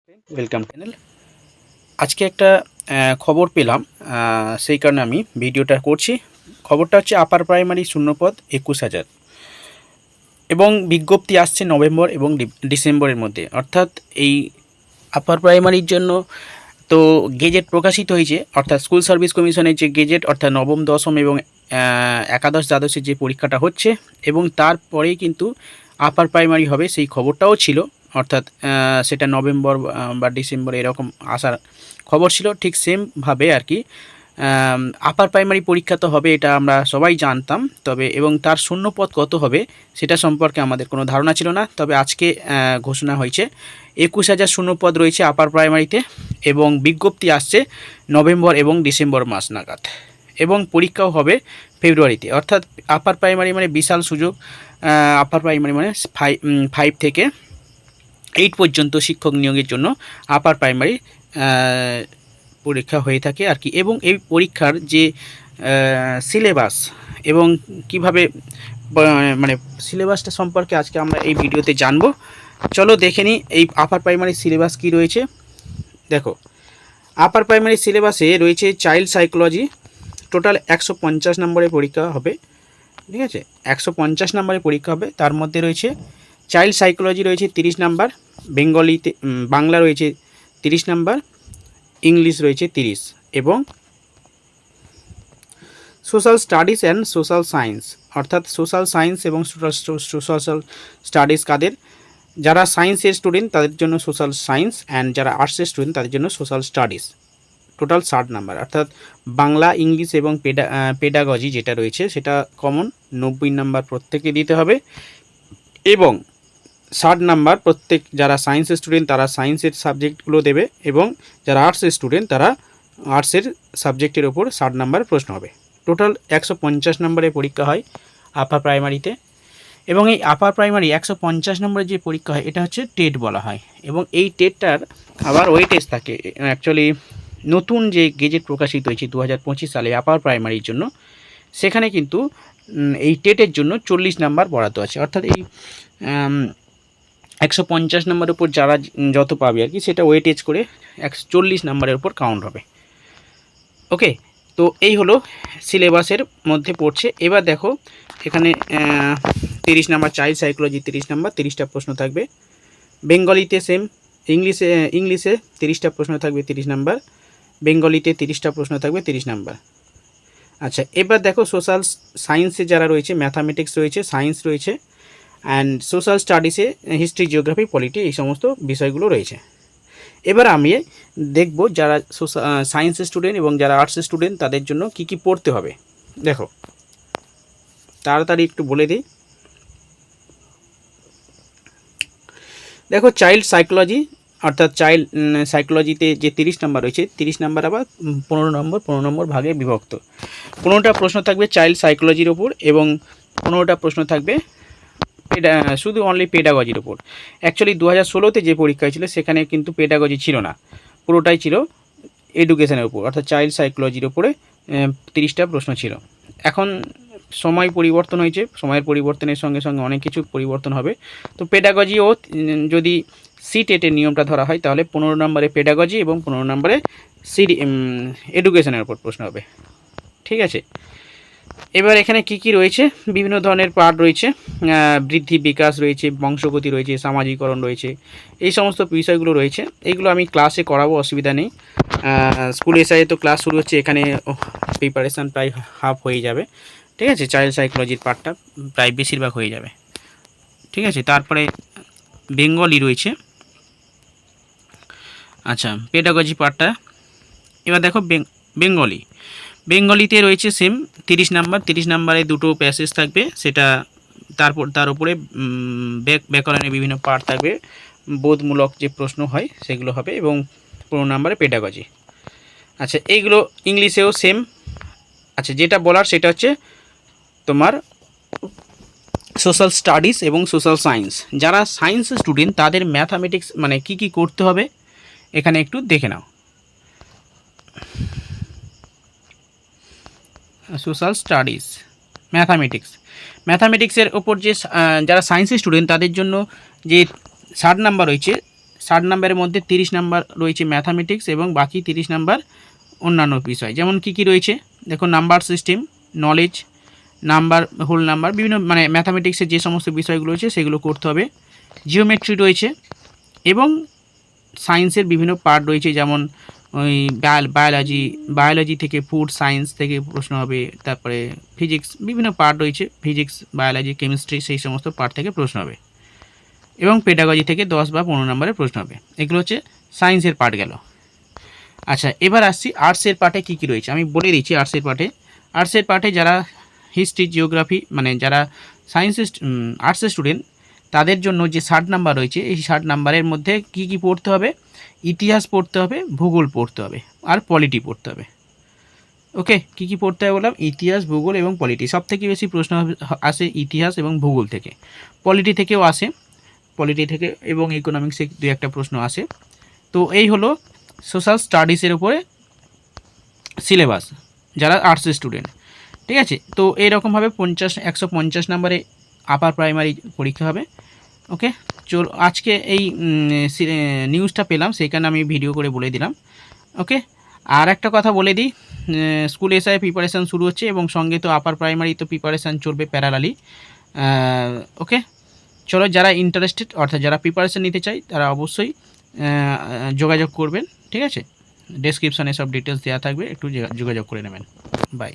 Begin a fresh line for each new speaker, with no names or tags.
Welcome channel. আজকে একটা খবর পেলাম, সেই কারণে আমি ভিডিওটা করছি। খবরটা হচ্ছে আপার প্রাইমারি শূন্যপদ 21,000 এবং বিজ্ঞপ্তি আসছে নভেম্বর এবং ডিসেম্বরের মধ্যে, অর্থাৎ এই আপার প্রাইমারির জন্য তো গেজেট প্রকাশিত হয়েছে, অর্থাৎ স্কুল সার্ভিস কমিশনের যে গেজেট, অর্থাৎ নবম দশম এবং একাদশ দ্বাদশের যে পরীক্ষাটা হচ্ছে এবং তারপরেই কিন্তু আপার প্রাইমারি হবে, সেই খবরটাও ছিল। অর্থাৎ সেটা নভেম্বর বা ডিসেম্বর এরকম আসার খবর ছিল। ঠিক সেমভাবে আর কি আপার প্রাইমারি পরীক্ষা তো হবে, এটা আমরা সবাই জানতাম। তবে এবং তার শূন্যপদ কত হবে সেটা সম্পর্কে আমাদের কোনো ধারণা ছিল না। তবে আজকে ঘোষণা হয়েছে 21,000 শূন্যপদ রয়েছে আপার প্রাইমারিতে এবং বিজ্ঞপ্তি আসছে নভেম্বর এবং ডিসেম্বর মাস নাগাদ এবং পরীক্ষাও হবে ফেব্রুয়ারিতে। অর্থাৎ আপার প্রাইমারি মানে বিশাল সুযোগ। আপার প্রাইমারি মানে 5 থেকে 8 পর্যন্ত শিক্ষক নিয়োগের জন্য আপার প্রাইমারি পরীক্ষা হয়ে থাকে আর কি। এবং এই পরীক্ষার যে সিলেবাস এবং কিভাবে মানে সিলেবাসটা সম্পর্কে আজকে আমরা এই ভিডিওতে জানবো। চলো দেখে নিই এই আপার প্রাইমারি সিলেবাস কি রয়েছে। দেখো, আপার প্রাইমারি সিলেবাসে রয়েছে চাইল্ড সাইকোলজি, টোটাল 150 নম্বরের পরীক্ষা হবে। ঠিক আছে, 150 নম্বরের পরীক্ষা হবে। তার মধ্যে রয়েছে চাইল্ড সাইকোলজি রয়েছে 30 নাম্বার, বেঙ্গলিতে বাংলা রয়েছে 30 নাম্বার, ইংলিশ রয়েছে 30 এবং social studies and social science, অর্থাৎ সোশ্যাল সায়েন্স এবং সোশ্যাল স্টাডিজ কাদের, যারা সায়েন্সের স্টুডেন্ট তাদের জন্য সোশ্যাল সায়েন্স অ্যান্ড যারা আর্টসের স্টুডেন্ট তাদের জন্য সোশ্যাল স্টাডিজ, টোটাল 60 নাম্বার। অর্থাৎ বাংলা, ইংলিশ এবং পেডাগজি যেটা রয়েছে সেটা কমন 90 নাম্বার প্রত্যেকে দিতে হবে এবং 60 নাম্বার প্রত্যেক যারা সায়েন্সের স্টুডেন্ট তারা সায়েন্সের সাবজেক্টগুলো দেবে এবং যারা আর্টসের স্টুডেন্ট তারা আর্টসের সাবজেক্টের ওপর 60 নাম্বার প্রশ্ন হবে। টোটাল 150 নম্বরের পরীক্ষা হয় আপার প্রাইমারিতে এবং এই আপার প্রাইমারি 150 নম্বরের যে পরীক্ষা হয় এটা হচ্ছে টেট বলা হয় এবং এই টেটটার আবার ওয়েটেজ থাকে। অ্যাকচুয়ালি নতুন যে গেজেট প্রকাশিত হয়েছে 2025 সালে আপার প্রাইমারির জন্য, সেখানে কিন্তু এই টেটের জন্য 40 নাম্বার বরাদ্দ আছে। অর্থাৎ এই 150 নম্বরের উপর যারা যত পাবে আর কি সেটা ওয়েটেজ করে 140 নম্বরের উপর কাউন্ট হবে। ওকে, তো এই হলো সিলেবাসের মধ্যে পড়ছে। এবার দেখো এখানে 30 নাম্বার চাইল্ড সাইকোলজি 30 নাম্বার, 30টা প্রশ্ন থাকবে। বেঙ্গলিতে সেম, ইংলিশে 30টা প্রশ্ন থাকবে 30 নাম্বার, বেঙ্গলিতে 30টা প্রশ্ন থাকবে 30 নাম্বার। আচ্ছা, এবার দেখো সোশ্যাল সায়েন্সে যারা রয়েছে, ম্যাথামেটিক্স রয়েছে, সায়েন্স রয়েছে অ্যান্ড সোশ্যাল স্টাডিসে হিস্ট্রি, জিওগ্রাফি, পলিটি এই সমস্ত বিষয়গুলো রয়েছে। এবার আমি দেখব যারা সায়েন্সের স্টুডেন্ট এবং যারা আর্টসের স্টুডেন্ট তাদের জন্য কি কি পড়তে হবে। দেখো তাড়াতাড়ি একটু বলে দিই। দেখো চাইল্ড সাইকোলজি, অর্থাৎ চাইল্ড সাইকোলজিতে যে 30 নাম্বার রয়েছে 30 নাম্বার আবার 15 নম্বর ভাগে বিভক্ত। 15টা প্রশ্ন থাকবে চাইল্ড সাইকোলজির ওপর এবং 15টা প্রশ্ন থাকবে শুধু অনলি পেডাগজির ওপর। অ্যাকচুয়ালি 2016তে যে পরীক্ষা ছিল সেখানে কিন্তু পেডাগজি ছিল না, পুরোটাই ছিল এডুকেশনের উপর, অর্থাৎ চাইল্ড সাইকোলজির ওপরে 30টা প্রশ্ন ছিল। এখন সময় পরিবর্তন হয়েছে, সময়ের পরিবর্তনের সঙ্গে সঙ্গে অনেক কিছু পরিবর্তন হবে। তো পেডাগজিও যদি সিটেটের নিয়মটা ধরা হয় তাহলে 15 নম্বরে পেডাগজি এবং 15 নম্বরে এডুকেশনের উপর প্রশ্ন হবে। ঠিক আছে, এবার এখানে কি কি রয়েছে, বিভিন্ন ধরনের পার্ট রয়েছে, বৃদ্ধি বিকাশ রয়েছে, বংশগতি রয়েছে, সামাজিকরণ রয়েছে, এই সমস্ত বিষয়গুলো রয়েছে। এইগুলো আমি ক্লাসে করাবো, অসুবিধা নেই। স্কুল এসআই তো ক্লাস শুরু হচ্ছে, এখানে প্রিপারেশান প্রায় হাফ হয়ে যাবে। ঠিক আছে, চাইল্ড সাইকোলজির পার্টটা প্রায় বেশিরভাগ হয়ে যাবে। ঠিক আছে, তারপরে বেঙ্গলি রয়েছে। আচ্ছা, পেডাগজি পার্টটা এবার দেখো বেঙ্গলিতে রয়েছে সেম 30 নাম্বার, 30 নাম্বারে দুটো প্যাসেজ থাকবে, সেটা তার উপরে ব্যাকরণের বিভিন্ন পার্ট থাকবে, বোধমূলক যে প্রশ্ন হয় সেগুলো হবে এবং 15 নাম্বারে পেডাগজি। আচ্ছা, এইগুলো ইংলিশেও সেম। আচ্ছা, যেটা বলার সেটা হচ্ছে তোমার সোশ্যাল স্টাডিজ এবং সোশ্যাল সায়েন্স, যারা সায়েন্সের স্টুডেন্ট তাদের ম্যাথামেটিক্স মানে কি কি করতে হবে এখানে একটু দেখে নাও। সোশ্যাল স্টাডিজ, ম্যাথামেটিক্সের ওপর যে যারা সায়েন্সের স্টুডেন্ট তাদের জন্য যে 60 নাম্বার রয়েছে 60 নাম্বারের মধ্যে 30 নাম্বার রয়েছে ম্যাথামেটিক্স এবং বাকি 30 নাম্বার অন্যান্য বিষয়। যেমন কী রয়েছে দেখো, number system, knowledge, number, whole number, বিভিন্ন মানে ম্যাথামেটিক্সের যে সমস্ত বিষয়গুলো রয়েছে সেগুলো করতে হবে। জিওমেট্রি রয়েছে এবং সায়েন্সের বিভিন্ন পার্ট রয়েছে, যেমন ওই বায়োলজি থেকে ফুড সায়েন্স থেকে প্রশ্ন হবে, তারপরে ফিজিক্স, বিভিন্ন পার্ট রয়েছে, ফিজিক্স, বায়োলজি, কেমিস্ট্রি, সেই সমস্ত পার্ট থেকে প্রশ্ন হবে এবং পেডাগজি থেকে 10 বা 15 নম্বরের প্রশ্ন হবে। এগুলো হচ্ছে সায়েন্সের পার্ট গেল। আচ্ছা, এবার আসছি আর্টসের পার্টে কী কী রয়েছে আমি বলে দিচ্ছি। আর্টসের পার্টে যারা হিস্ট্রি, জিওগ্রাফি, মানে যারা সায়েন্সের আর্টসের স্টুডেন্ট, তাদের জন্য যে 60 নাম্বার রয়েছে, এই 60 নাম্বারের মধ্যে কী কী পড়তে হবে? ইতিহাস পড়তে হবে, ভূগোল পড়তে হবে, আর পলিটি পড়তে হবে। ওকে, কী কী পড়তে হবে বললাম? ইতিহাস, ভূগোল এবং পলিটি। সবথেকে বেশি প্রশ্ন আসে ইতিহাস এবং ভূগোল থেকে। পলিটি থেকেও আসে, পলিটি থেকে এবং ইকোনমিক্সে 2-1টা প্রশ্ন আসে। তো এই হলো সোশ্যাল স্টাডিজের উপরে সিলেবাস যারা আর্টসের স্টুডেন্ট, ঠিক আছে। তো এইরকমভাবে 150 নাম্বারে আপার প্রাইমারি পরীক্ষা হবে। ওকে, চলো আজকে এই নিউজটা পেলাম, সেই কারণে আমি ভিডিও করে বলে দিলাম। ওকে, আর একটা কথা বলে দিই, স্কুল এসআই প্রিপারেশান শুরু হচ্ছে এবং সঙ্গে তো আপার প্রাইমারি তো প্রিপারেশান চলবে প্যারালালি। ওকে, চলো, যারা ইন্টারেস্টেড অর্থাৎ যারা প্রিপারেশান নিতে চাই তারা অবশ্যই যোগাযোগ করবেন, ঠিক আছে। ডেসক্রিপশানে সব ডিটেলস দেওয়া থাকবে, একটু যোগাযোগ করে নেবেন। বাই।